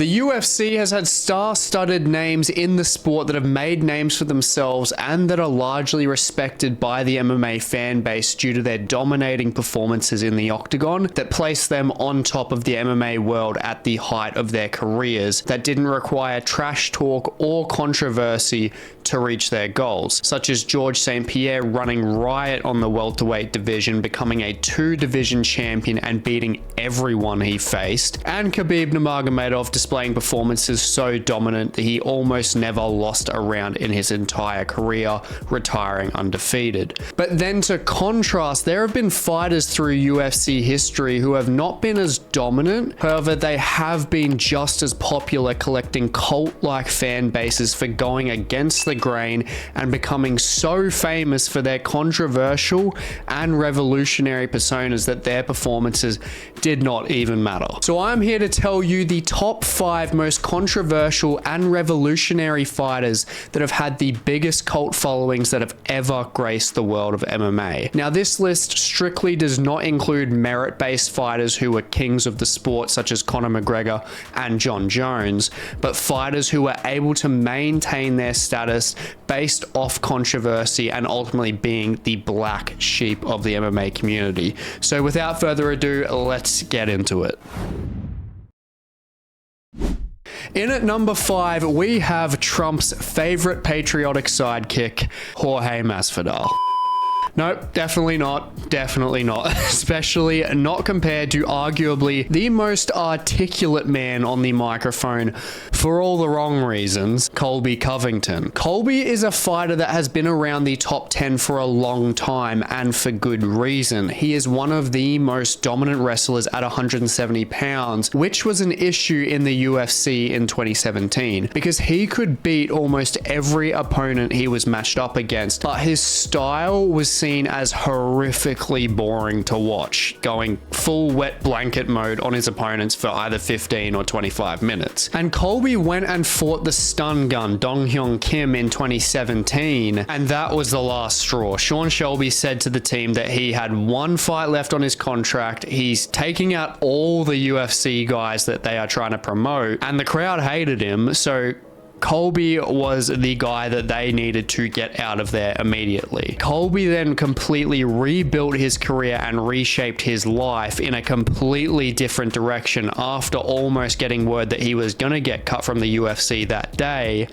The UFC has had star-studded names in the sport that have made names for themselves and that are largely respected by the MMA fan base due to their dominating performances in the octagon that place them on top of the MMA world at the height of their careers that didn't require trash talk or controversy to reach their goals, such as Georges St Pierre running riot on the welterweight division, becoming a 2-division champion and beating everyone he faced, and Khabib Nurmagomedov displaying performances so dominant that he almost never lost a round in his entire career, retiring undefeated. But then to contrast, there have been fighters through UFC history who have not been as dominant, however they have been just as popular, collecting cult-like fan bases for going against the grain and becoming so famous for their controversial and revolutionary personas that their performances did not even matter. So I'm here to tell you the top 5 most controversial and revolutionary fighters that have had the biggest cult followings that have ever graced the world of MMA. Now this list strictly does not include merit-based fighters who were kings of the sport such as Conor McGregor and Jon Jones, but fighters who were able to maintain their status based off controversy and ultimately being the black sheep of the MMA community. So without further ado, let's get into it. In at number 5, we have Trump's favorite patriotic sidekick, Jorge Masvidal. Nope, definitely not. Definitely not. Especially not compared to arguably the most articulate man on the microphone for all the wrong reasons, Colby Covington. Colby is a fighter that has been around the top 10 for a long time and for good reason. He is one of the most dominant wrestlers at 170 pounds, which was an issue in the UFC in 2017 because he could beat almost every opponent he was matched up against, but his style was seen as horrifically boring to watch, going full wet blanket mode on his opponents for either 15 or 25 minutes. And Colby went and fought the stun gun Dong Hyun Kim in 2017, and that was the last straw. Sean Shelby said to the team that he had one fight left on his contract. He's taking out all the UFC guys that they are trying to promote, and the crowd hated him, so Colby was the guy that they needed to get out of there immediately. Colby then completely rebuilt his career and reshaped his life in a completely different direction after almost getting word that he was going to get cut from the UFC that day.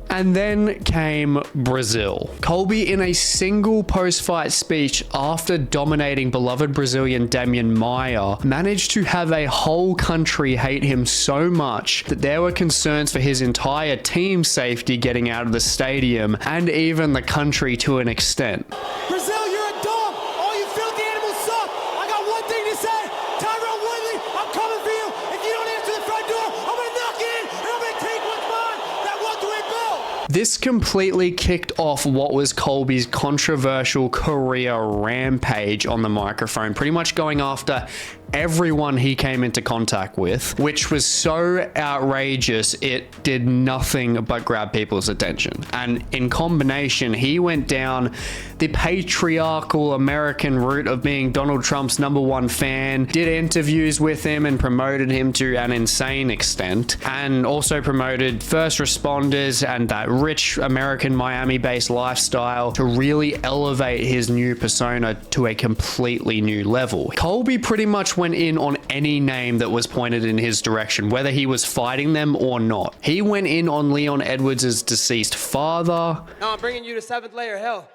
And then came Brazil. Colby, in a single post-fight speech after dominating beloved Brazilian Damian Maia, managed to have a whole country hate him so much that there were concerns for his entire team's safety getting out of the stadium and even the country to an extent. Brazil, you're a dog. All you filthy animals suck. I got one thing to say. Tyrone Woodley, I'm coming for you. If you don't answer the front door, I'm going to knock it in and I'm going to take what's mine. That welterweight belt. This completely kicked off what was Colby's controversial career rampage on the microphone, pretty much going after everyone he came into contact with, which was so outrageous it did nothing but grab people's attention. And in combination, he went down the patriarchal American route of being Donald Trump's #1 fan, did interviews with him and promoted him to an insane extent, and also promoted first responders and that rich American Miami-based lifestyle to really elevate his new persona to a completely new level. Colby pretty much went in on any name that was pointed in his direction, whether he was fighting them or not. He went in on Leon Edwards' deceased father. No, I'm bringing you to 7th layer hell.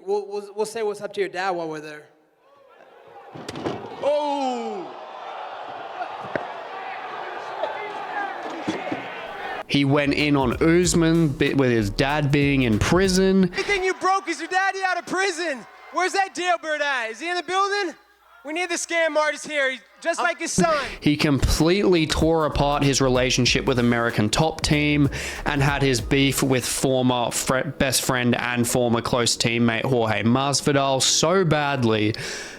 We'll say what's up to your dad while we're there. Oh! He went in on Usman with his dad being in prison. Everything you broke is your daddy out of prison. Where's that jailbird at? Is he in the building? We need the scam artist here, just like his son. He completely tore apart his relationship with American Top Team and had his beef with former best friend and former close teammate Jorge Masvidal so badly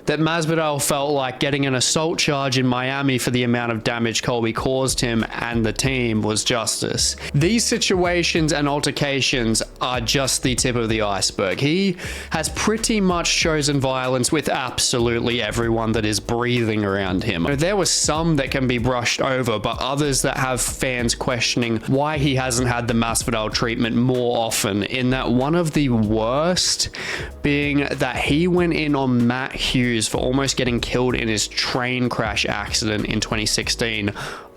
that Masvidal felt like getting an assault charge in Miami for the amount of damage Colby caused him and the team was justice. These situations and altercations are just the tip of the iceberg. He has pretty much chosen violence with absolutely everyone that is breathing around him. There were some that can be brushed over, but others that have fans questioning why he hasn't had the Masvidal treatment more often, in that one of the worst being that he went in on Matt Hughes for almost getting killed in his train crash accident in 2016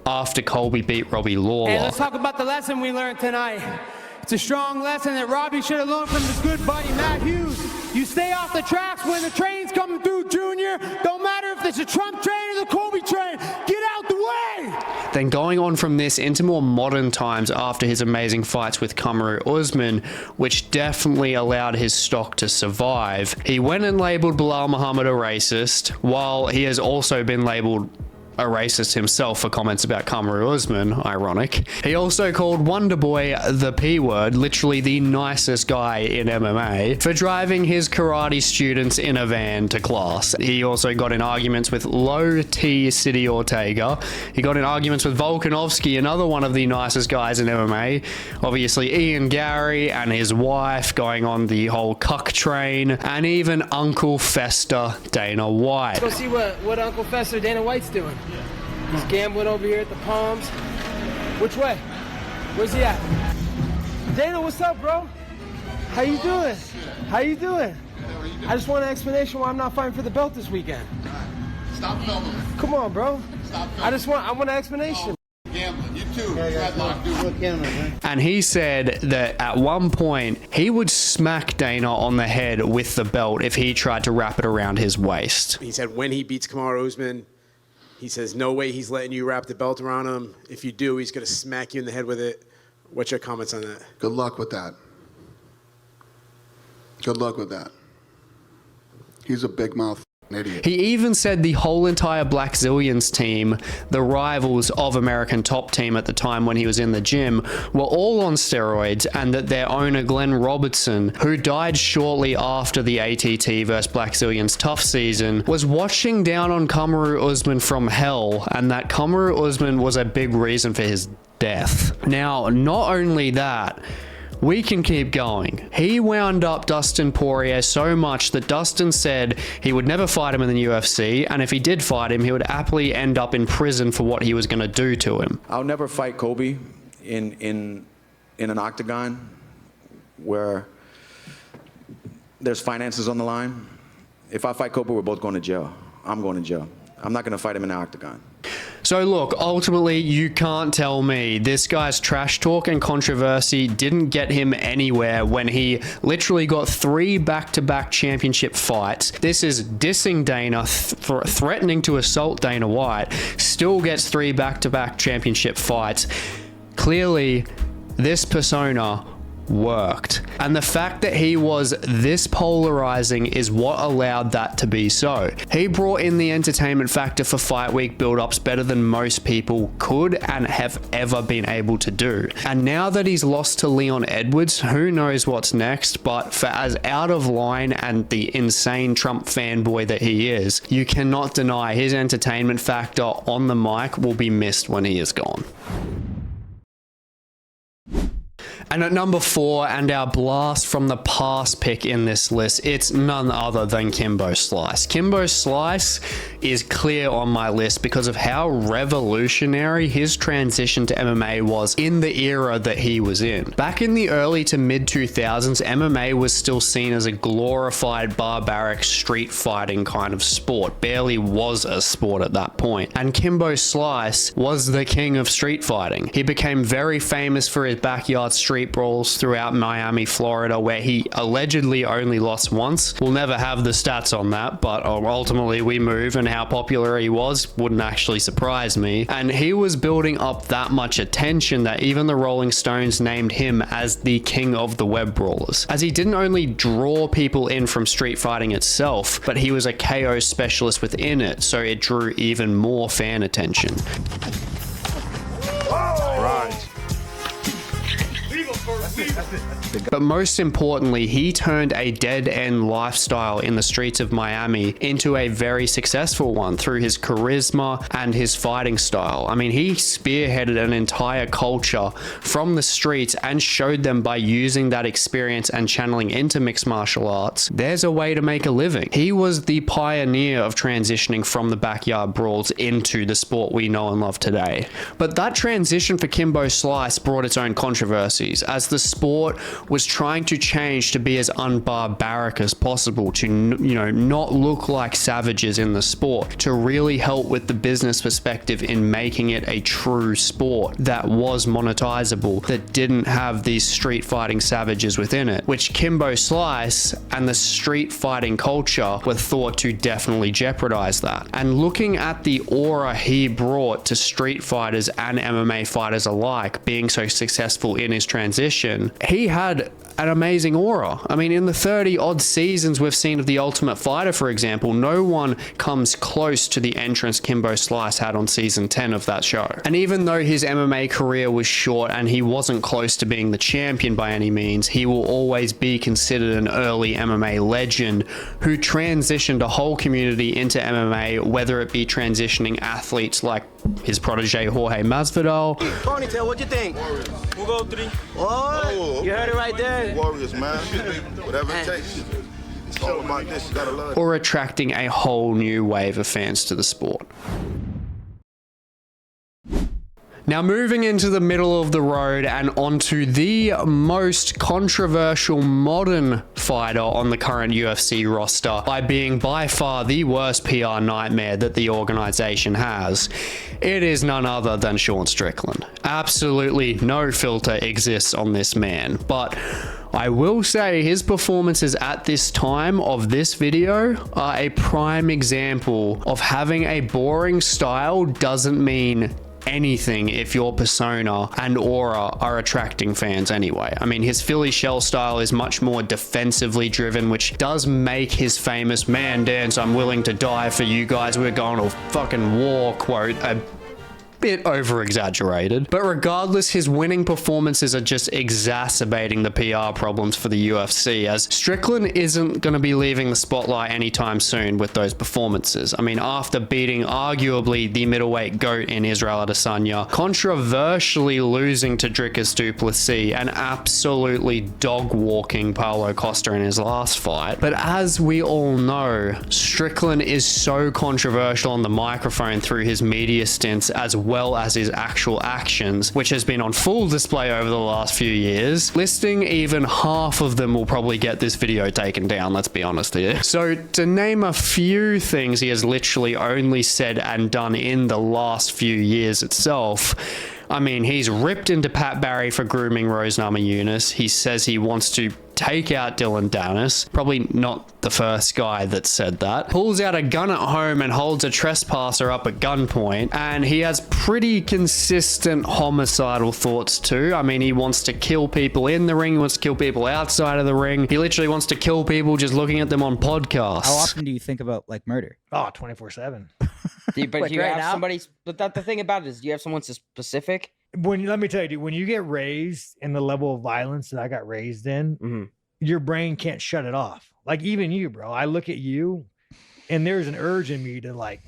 after Colby beat Robbie Lawler. Hey, let's talk about the lesson we learned tonight. It's a strong lesson that Robbie should have learned from his good buddy Matt Hughes. You stay off the tracks when the train's coming through, Junior. Don't matter if it's a Trump train or the Colby train. Get out the way! Then going on from this into more modern times after his amazing fights with Kamaru Usman, which definitely allowed his stock to survive, he went and labeled Bilal Muhammad a racist, while he has also been labeled a racist himself for comments about Kamaru Usman, ironic. He also called Wonderboy the P word, literally the nicest guy in MMA, for driving his karate students in a van to class. He also got in arguments with Low T City Ortega. He got in arguments with Volkanovski, another one of the nicest guys in MMA. Obviously Ian Gary and his wife going on the whole cuck train, and even Uncle Fester Dana White. Let's go see what Uncle Fester Dana White's doing. He's gambling over here at the Palms. Which way? Where's he at? Dana, what's up, bro? How you doing? How you doing? I just want an explanation why I'm not fighting for the belt this weekend. Stop filming. Come on, bro. Stop filming. I want an explanation. Gambling. You too. And he said that at one point he would smack Dana on the head with the belt if he tried to wrap it around his waist. He said when he beats Kamaru Usman, he says no way he's letting you wrap the belt around him. If you do, he's going to smack you in the head with it. What's your comments on that? Good luck with that. Good luck with that. He's a big mouth idiot. He even said the whole entire Black Zillions team, the rivals of American Top Team at the time when he was in the gym, were all on steroids, and that their owner Glenn Robertson, who died shortly after the ATT vs Black Zillions tough season, was watching down on Kamaru Usman from hell, and that Kamaru Usman was a big reason for his death. Now, not only that, we can keep going. He wound up Dustin Poirier so much that Dustin said he would never fight him in the UFC, and if he did fight him, he would aptly end up in prison for what he was going to do to him. I'll never fight Colby in an octagon where there's finances on the line. If I fight Colby, we're both going to jail. I'm going to jail. I'm not going to fight him in an octagon. So look, ultimately, you can't tell me this guy's trash talk and controversy didn't get him anywhere when he literally got 3 back-to-back championship fights. This is dissing Dana, threatening to assault Dana White, still gets 3 back-to-back championship fights. Clearly, this persona worked. And the fact that he was this polarizing is what allowed that to be so. He brought in the entertainment factor for fight week build-ups better than most people could and have ever been able to do. And now that he's lost to Leon Edwards, who knows what's next, but for as out of line and the insane Trump fanboy that he is, you cannot deny his entertainment factor on the mic will be missed when he is gone. And at number 4, and our blast from the past pick in this list, it's none other than Kimbo Slice. Kimbo Slice is clear on my list because of how revolutionary his transition to MMA was in the era that he was in. Back in the early to mid 2000s, MMA was still seen as a glorified, barbaric street fighting kind of sport. Barely was a sport at that point. And Kimbo Slice was the king of street fighting. He became very famous for his backyard street brawls throughout Miami, Florida, where he allegedly only lost once. We'll never have the stats on that, but ultimately we move, and how popular he was wouldn't actually surprise me. And he was building up that much attention that even the Rolling Stones named him as the king of the web brawlers, as he didn't only draw people in from street fighting itself, but he was a KO specialist within it, so it drew even more fan attention. Right. But most importantly, he turned a dead-end lifestyle in the streets of Miami into a very successful one through his charisma and his fighting style. I mean, he spearheaded an entire culture from the streets and showed them by using that experience and channeling into mixed martial arts, there's a way to make a living. He was the pioneer of transitioning from the backyard brawls into the sport we know and love today. But that transition for Kimbo Slice brought its own controversies, as the sport was trying to change to be as unbarbaric as possible, to, you know, not look like savages in the sport, to really help with the business perspective in making it a true sport that was monetizable, that didn't have these street fighting savages within it, which Kimbo Slice and the street fighting culture were thought to definitely jeopardize that. And looking at the aura he brought to street fighters and MMA fighters alike, being so successful in his transition, he had an amazing aura. I mean, in the 30 odd seasons we've seen of The Ultimate Fighter, for example, no one comes close to the entrance Kimbo Slice had on season 10 of that show. And even though his MMA career was short and he wasn't close to being the champion by any means, he will always be considered an early MMA legend who transitioned a whole community into MMA, whether it be transitioning athletes like his protege Jorge Masvidal. Ponytail, what you think? We'll go 3. Oh, you heard it right there. Warriors, man. Whatever it takes. It's all about this. You gotta love it. Or attracting a whole new wave of fans to the sport. Now, moving into the middle of the road and onto the most controversial modern fighter on the current UFC roster by being by far the worst PR nightmare that the organization has, it is none other than Sean Strickland. Absolutely no filter exists on this man, but I will say his performances at this time of this video are a prime example of having a boring style doesn't mean anything if your persona and aura are attracting fans anyway. I mean, his Philly shell style is much more defensively driven, which does make his famous "man dance, I'm willing to die for you guys, we're going to fucking war" quote a bit over exaggerated. But regardless, his winning performances are just exacerbating the PR problems for the UFC, as Strickland isn't going to be leaving the spotlight anytime soon with those performances. I mean, after beating arguably the middleweight GOAT in Israel Adesanya, controversially losing to Dricus du Plessis, and absolutely dog-walking Paulo Costa in his last fight. But as we all know, Strickland is so controversial on the microphone through his media stints as well as his actual actions, which has been on full display over the last few years. Listing even half of them will probably get this video taken down, let's be honest here. So to name a few things he has literally only said and done in the last few years itself, I mean, he's ripped into Pat Barry for grooming Rose Namajunas. He says he wants to take out Dylan Dennis. Probably not the first guy that said that. Pulls out a gun at home and holds a trespasser up at gunpoint. And he has pretty consistent homicidal thoughts too. I mean, he wants to kill people in the ring. He wants to kill people outside of the ring. He literally wants to kill people just looking at them on podcasts. How often do you think about like murder? Oh, 24/7. But Like do you right have now? somebody? But the thing about it is, do you have someone specific? Let me tell you, dude, when you get raised in the level of violence that I got raised in, your brain can't shut it off. Like even you, bro. I look at you, and there's an urge in me to like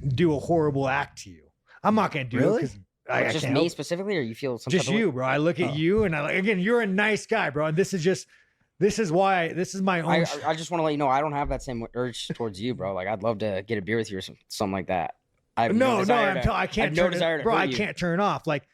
do a horrible act to you. I'm not gonna do it because I Just can't me help. specifically, or you feel some Just type of you, way? bro. I look at you, and I like again. You're a nice guy, bro. And this is my own. I just want to let you know I don't have that same urge towards you, bro. Like I'd love to get a beer with you or something like that. I have No, desire to- I I can't have no turn desire it, to bro. hurt I you. can't turn off. Like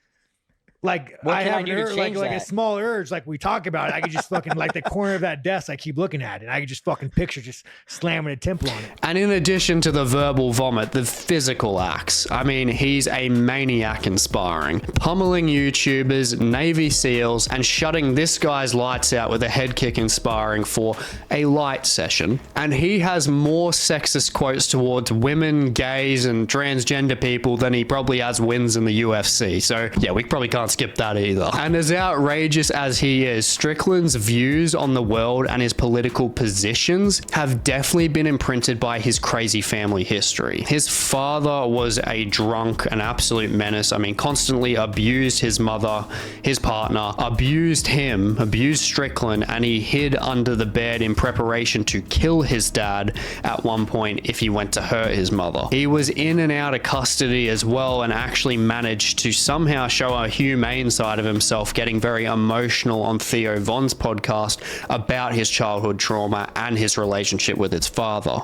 What I can I have do an to urge, change like a that? small urge, like we talk about. I could just fucking like the corner of that desk. I keep looking at it. And I could just fucking picture just slamming a temple on it. And in addition to the verbal vomit, the physical acts. I mean, he's a maniac in sparring, pummeling YouTubers, Navy SEALs, and shutting this guy's lights out with a head kick in sparring for a light session. And he has more sexist quotes towards women, gays, and transgender people than he probably has wins in the UFC. So yeah, we probably can't can't skip that either. And as outrageous as he is, Strickland's views on the world and his political positions have definitely been imprinted by his crazy family history. His father was a drunk, an absolute menace. I mean, constantly abused his mother, his partner, abused him, abused Strickland, and he hid under the bed in preparation to kill his dad at one point if he went to hurt his mother. He was in and out of custody as well, and actually managed to somehow show a humane side of himself, getting very emotional on Theo Von's podcast about his childhood trauma and his relationship with his father.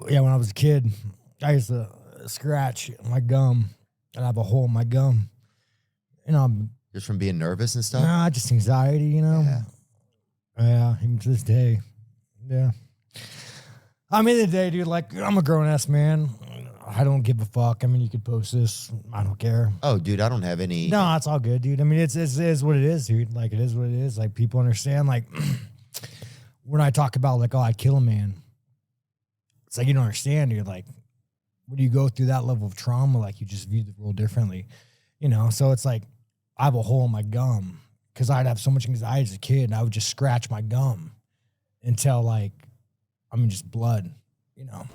Yeah, when I was a kid, I used to scratch my gum and have a hole in my gum. You know, just from being nervous and stuff? Nah, just anxiety, you know? Yeah, even to this day. Yeah. I mean, the day, dude, like, I'm a grown-ass man. I don't give a fuck. I mean, you could post this. I don't care. Oh, dude, I don't have any. No, it's all good, dude. I mean, it is what it is, dude. Like, it is what it is. Like, people understand. Like, when I talk about, like, oh, I'd kill a man, it's like, you don't understand, dude. Like, when you go through that level of trauma, like, you just view the world differently, you know? So it's like, I have a hole in my gum because I'd have so much anxiety as a kid, and I would just scratch my gum until, like, I mean, just blood, you know?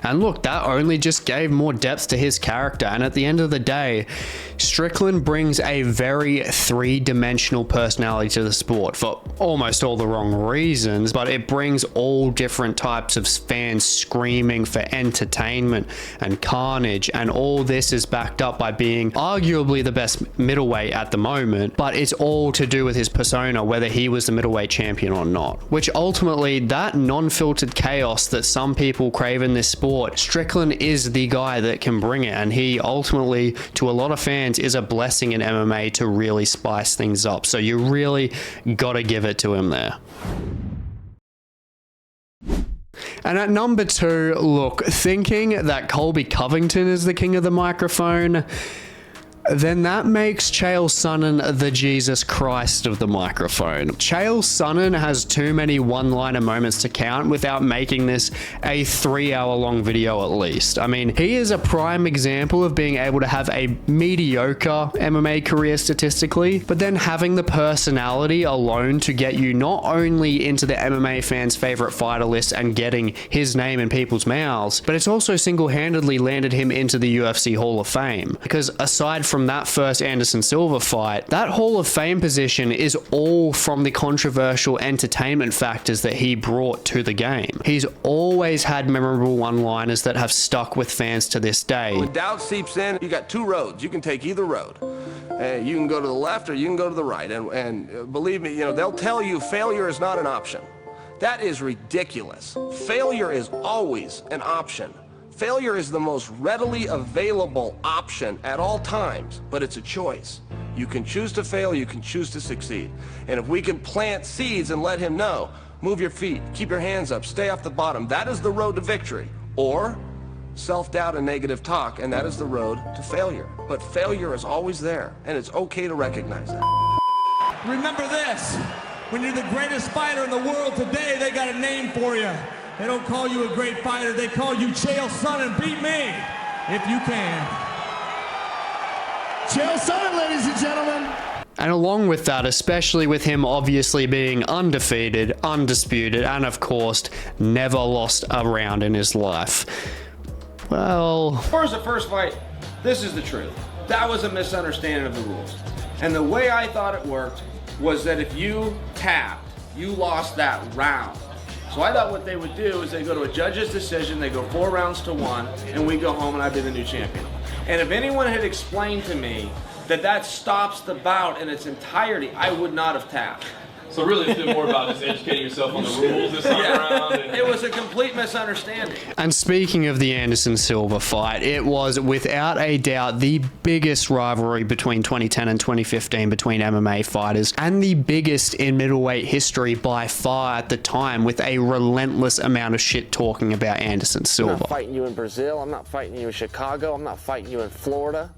And look, that only just gave more depth to his character. And at the end of the day, Strickland brings a very three-dimensional personality to the sport for almost all the wrong reasons, but it brings all different types of fans screaming for entertainment and carnage. And all this is backed up by being arguably the best middleweight at the moment, but it's all to do with his persona, whether he was the middleweight champion or not. Which ultimately, that non-filtered chaos that some people crave in this sport, Strickland is the guy that can bring it, and he ultimately, to a lot of fans, is a blessing in MMA to really spice things up. So you really gotta give it to him there. And at number 2, look, thinking that Colby Covington is the king of the microphone, then that makes Chael Sonnen the Jesus Christ of the microphone. Chael Sonnen has too many one-liner moments to count without making this a 3-hour-long video at least. I mean, he is a prime example of being able to have a mediocre MMA career statistically, but then having the personality alone to get you not only into the MMA fans' favorite fighter list and getting his name in people's mouths, but it's also single-handedly landed him into the UFC Hall of Fame. Because aside from that first Anderson Silva fight, that Hall of Fame position is all from the controversial entertainment factors that he brought to the game. He's always had memorable one-liners that have stuck with fans to this day. When doubt seeps in, you got 2 roads. You can take either road. You can go to the left or you can go to the right. And believe me, you know, they'll tell you failure is not an option. That is ridiculous. Failure is always an option. Failure is the most readily available option at all times, but it's a choice. You can choose to fail, you can choose to succeed. And if we can plant seeds and let him know, move your feet, keep your hands up, stay off the bottom, that is the road to victory. Or self-doubt and negative talk, and that is the road to failure. But failure is always there, and it's okay to recognize that. Remember this, when you're the greatest fighter in the world today, they got a name for you. They don't call you a great fighter, they call you Chael Sonnen. Beat me, if you can. Chael Sonnen, ladies and gentlemen. And along with that, especially with him obviously being undefeated, undisputed, and of course, never lost a round in his life. Well... As far as the first fight, this is the truth. That was a misunderstanding of the rules. And the way I thought it worked was that if you tapped, you lost that round. So I thought what they would do is they go to a judge's decision, they go 4 rounds to 1, and we go home and I'd be the new champion. And if anyone had explained to me that that stops the bout in its entirety, I would not have tapped. So really it's been more about just educating yourself on the rules this time around. It was a complete misunderstanding. And speaking of the Anderson Silva fight, it was without a doubt the biggest rivalry between 2010 and 2015 between MMA fighters, and the biggest in middleweight history by far at the time, with a relentless amount of shit talking about Anderson Silva. I'm not fighting you in Brazil, I'm not fighting you in Chicago, I'm not fighting you in Florida.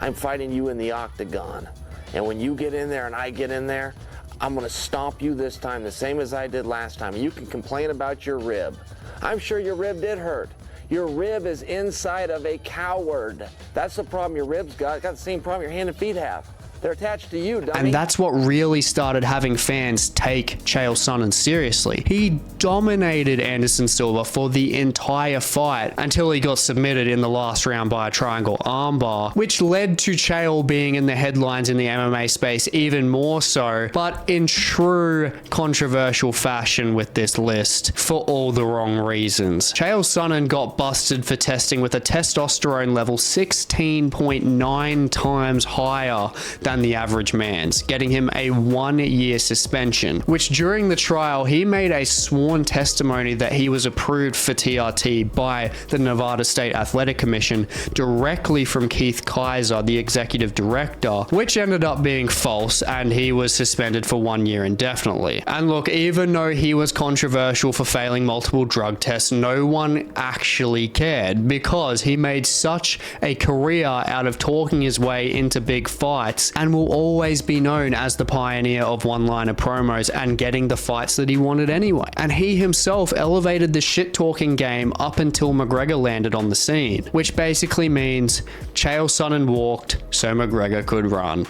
I'm fighting you in the octagon. And when you get in there and I get in there, I'm gonna stomp you this time the same as I did last time. You can complain about your rib. I'm sure your rib did hurt. Your rib is inside of a coward. That's the problem your ribs got. Got the same problem your hand and feet have. They're attached to you, dummy. And that's what really started having fans take Chael Sonnen seriously. He dominated Anderson Silva for the entire fight until he got submitted in the last round by a triangle armbar, which led to Chael being in the headlines in the MMA space even more so, but in true controversial fashion with this list for all the wrong reasons. Chael Sonnen got busted for testing with a testosterone level 16.9 times higher than the average man's, getting him a 1-year suspension, which during the trial he made a sworn testimony that he was approved for TRT by the Nevada State Athletic Commission directly from Keith Kaiser, the executive director, which ended up being false, and he was suspended for 1 year indefinitely. And look, even though he was controversial for failing multiple drug tests, no one actually cared because he made such a career out of talking his way into big fights and will always be known as the pioneer of one-liner promos and getting the fights that he wanted anyway. And he himself elevated the shit-talking game up until McGregor landed on the scene, which basically means Chael Sonnen walked so McGregor could run.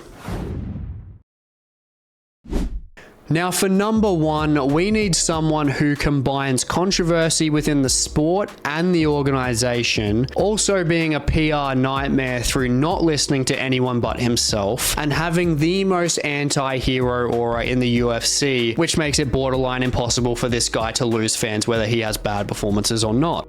Now for number one, we need someone who combines controversy within the sport and the organization, also being a PR nightmare through not listening to anyone but himself, and having the most anti-hero aura in the UFC, which makes it borderline impossible for this guy to lose fans whether he has bad performances or not.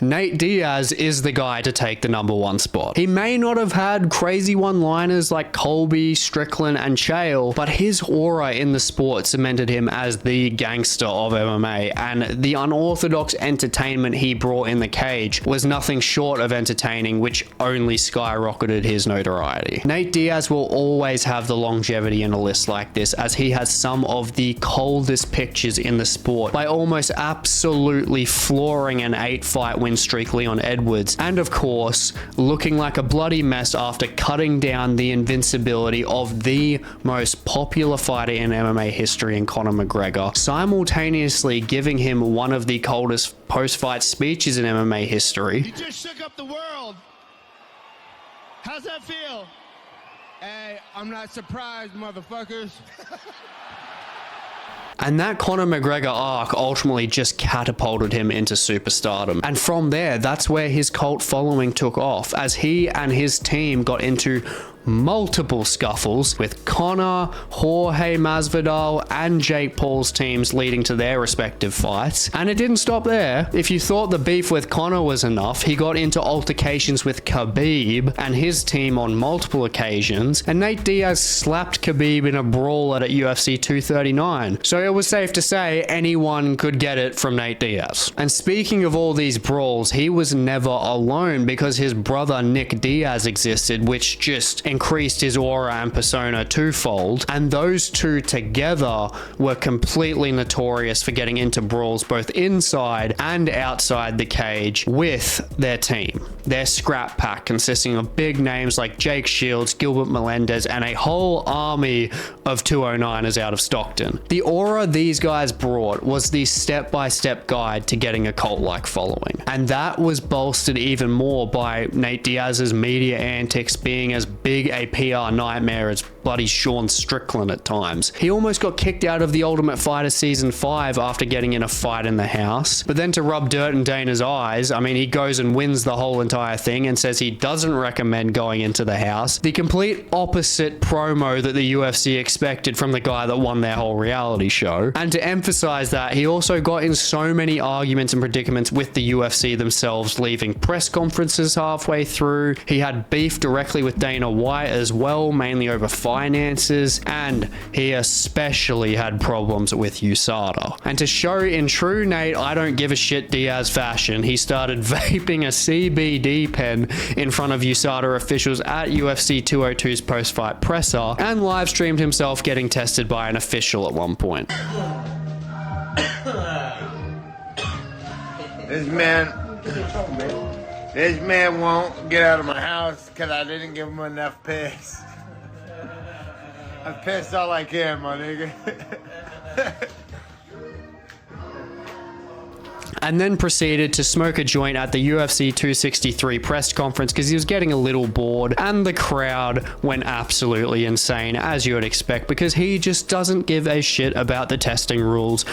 Nate Diaz is the guy to take the number one spot. He may not have had crazy one-liners like Colby, Strickland, and Chael, but his aura in the sport cemented him as the gangster of MMA, and the unorthodox entertainment he brought in the cage was nothing short of entertaining, which only skyrocketed his notoriety. Nate Diaz will always have the longevity in a list like this, as he has some of the coldest pictures in the sport by almost absolutely flooring an 8-fight win streak Leon Edwards, and of course looking like a bloody mess after cutting down the invincibility of the most popular fighter in MMA history in Conor McGregor, simultaneously giving him one of the coldest post-fight speeches in MMA history. You just shook up the world. How's that feel? Hey, I'm not surprised, motherfuckers. And that Conor McGregor arc ultimately just catapulted him into superstardom. And from there, that's where his cult following took off, as he and his team got into multiple scuffles with Conor, Jorge Masvidal, and Jake Paul's teams leading to their respective fights. And it didn't stop there. If you thought the beef with Conor was enough, he got into altercations with Khabib and his team on multiple occasions, and Nate Diaz slapped Khabib in a brawl at UFC 239. So it was safe to say anyone could get it from Nate Diaz. And speaking of all these brawls, he was never alone, because his brother Nick Diaz existed, which just increased his aura and persona twofold, and those two together were completely notorious for getting into brawls both inside and outside the cage with their team. Their scrap pack consisting of big names like Jake Shields, Gilbert Melendez, and a whole army of 209ers out of Stockton. The aura these guys brought was the step-by-step guide to getting a cult-like following, and that was bolstered even more by Nate Diaz's media antics being as big a PR nightmare as bloody Sean Strickland at times. He almost got kicked out of The Ultimate Fighter Season 5 after getting in a fight in the house, but then to rub dirt in Dana's eyes, I mean, he goes and wins the whole entire thing and says he doesn't recommend going into the house. The complete opposite promo that the UFC expected from the guy that won their whole reality show. And to emphasize that, he also got in so many arguments and predicaments with the UFC themselves, leaving press conferences halfway through. He had beef directly with Dana White as well, mainly over finances, and he especially had problems with USADA. And to show in true Nate I don't give a shit Diaz fashion, he started vaping a CBD pen in front of USADA officials at UFC 202's post-fight presser, and live streamed himself getting tested by an official at one point. This man won't get out of my house because I didn't give him enough piss. I pissed all I can, my nigga. and then proceeded to smoke a joint at the UFC 263 press conference because he was getting a little bored, and the crowd went absolutely insane, as you would expect, because he just doesn't give a shit about the testing rules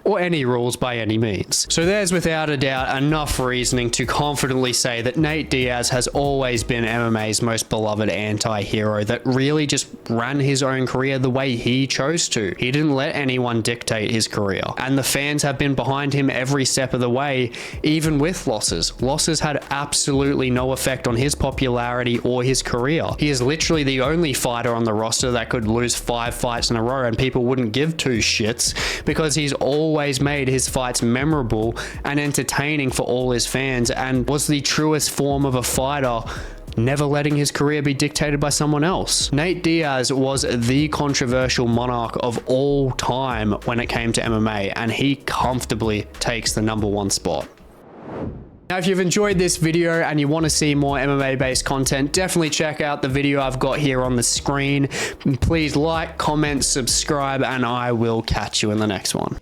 or any rules by any means. So there's without a doubt enough reasoning to confidently say that Nate Diaz has always been MMA's most beloved anti-hero that really just ran his own career the way he chose to. He didn't let anyone dictate his career, and the fans have been behind him every step of the way, even with losses. Losses had absolutely no effect on his popularity or his career. He is literally the only fighter on the roster that could lose 5 fights in a row and people wouldn't give 2 shits, because he's always made his fights memorable and entertaining for all his fans, and was the truest form of a fighter, never letting his career be dictated by someone else. Nate Diaz was the controversial monarch of all time when it came to MMA, and he comfortably takes the #1 spot. Now, if you've enjoyed this video and you want to see more MMA-based content, definitely check out the video I've got here on the screen. Please like, comment, subscribe, and I will catch you in the next one.